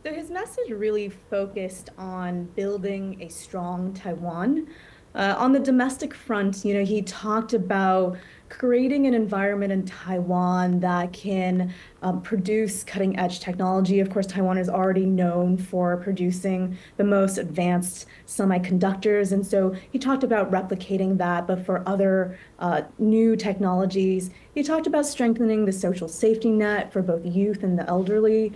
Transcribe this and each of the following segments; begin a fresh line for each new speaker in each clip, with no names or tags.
So his message really focused on building a strong Taiwan. On the domestic front, he talked about creating an environment in Taiwan that can produce cutting edge technology. Of course, Taiwan is already known for producing the most advanced semiconductors. And so he talked about replicating that, but for other new technologies. He talked about strengthening the social safety net for both youth and the elderly.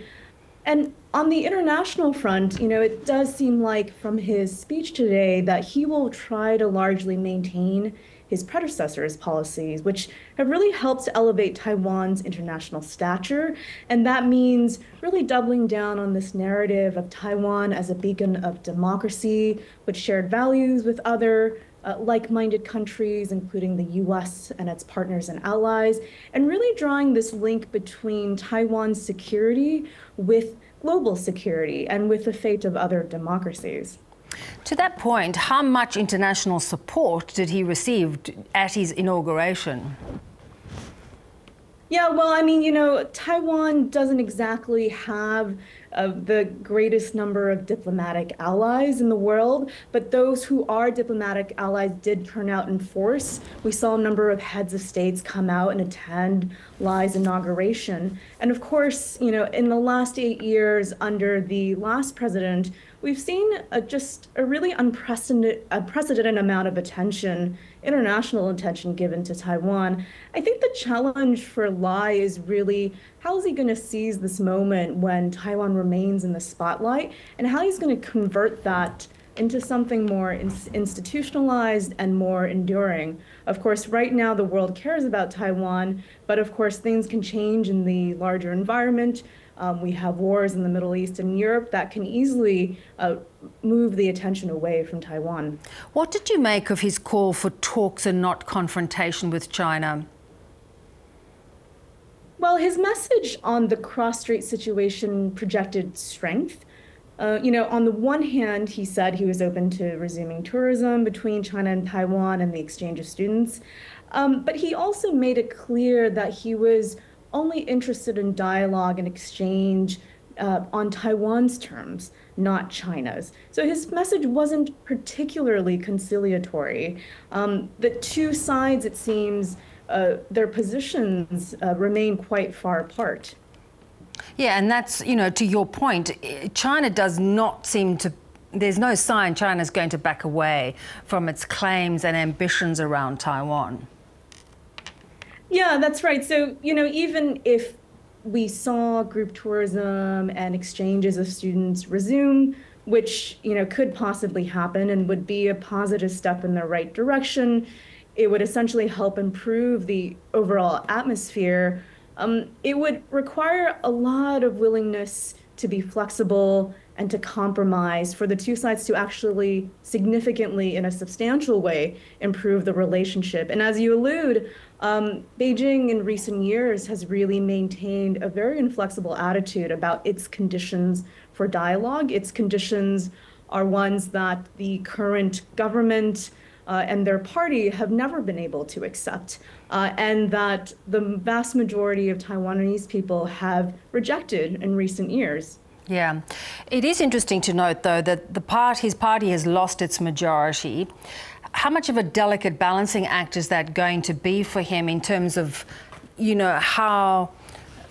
And on the international front, it does seem like from his speech today that he will try to largely maintain his predecessor's policies, which have really helped to elevate Taiwan's international stature. And that means really doubling down on this narrative of Taiwan as a beacon of democracy, with shared values with other like-minded countries, including the US and its partners and allies, and really drawing this link between Taiwan's security with global security and with the fate of other democracies.
To that point, how much international support did he receive at his inauguration?
Yeah, well, I mean, Taiwan doesn't exactly have the greatest number of diplomatic allies in the world, but those who are diplomatic allies did turn out in force. We saw a number of heads of states come out and attend Lai's inauguration. And of course, in the last 8 years under the last president, we've seen just a really unprecedented amount of attention, international attention given to Taiwan. I think the challenge for Lai is really how is he going to seize this moment when Taiwan remains in the spotlight, and how he's going to convert that into something more institutionalized and more enduring. Of course, right now the world cares about Taiwan, but of course things can change in the larger environment. We have wars in the Middle East and Europe that can easily move the attention away from Taiwan.
What did you make of his call for talks and not confrontation with China?
Well, his message on the cross-strait situation projected strength. On the one hand, he said he was open to resuming tourism between China and Taiwan and the exchange of students. But he also made it clear that he was only interested in dialogue and exchange on Taiwan's terms, not China's. So his message wasn't particularly conciliatory. The two sides, it seems, their positions remain quite far apart.
Yeah, and that's, to your point, China does not seem to, there's no sign China's going to back away from its claims and ambitions around Taiwan.
Yeah, that's right. So, even if we saw group tourism and exchanges of students resume, which, could possibly happen and would be a positive step in the right direction, it would essentially help improve the overall atmosphere. It would require a lot of willingness to be flexible and to compromise for the two sides to actually significantly, in a substantial way, improve the relationship. And as you allude, Beijing in recent years has really maintained a very inflexible attitude about its conditions for dialogue. Its conditions are ones that the current government and their party have never been able to accept, and that the vast majority of Taiwanese people have rejected in recent years.
Yeah. It is interesting to note, though, that his party has lost its majority. How much of a delicate balancing act is that going to be for him in terms of, how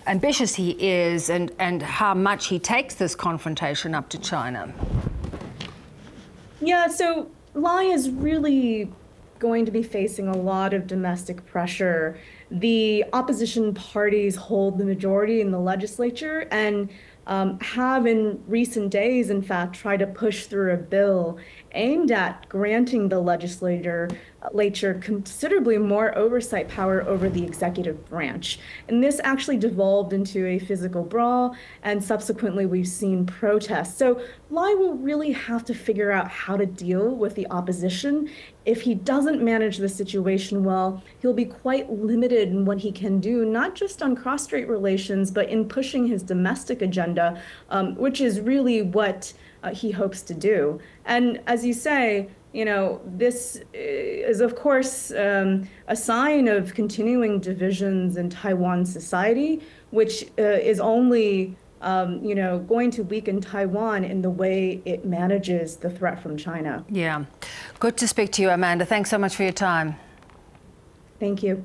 ambitious he is and how much he takes this confrontation up to China?
Yeah, so Lai is really going to be facing a lot of domestic pressure. The opposition parties hold the majority in the legislature and have in recent days, in fact, tried to push through a bill aimed at granting the legislature considerably more oversight power over the executive branch. And this actually devolved into a physical brawl, and subsequently we've seen protests. So Lai will really have to figure out how to deal with the opposition. If he doesn't manage the situation well, he'll be quite limited in what he can do, not just on cross-strait relations, but in pushing his domestic agenda, which is really what he hopes to do. And as you say, this is, of course, a sign of continuing divisions in Taiwan society, which is only going to weaken Taiwan in the way it manages the threat from China.
Yeah. Good to speak to you, Amanda. Thanks so much for your time.
Thank you.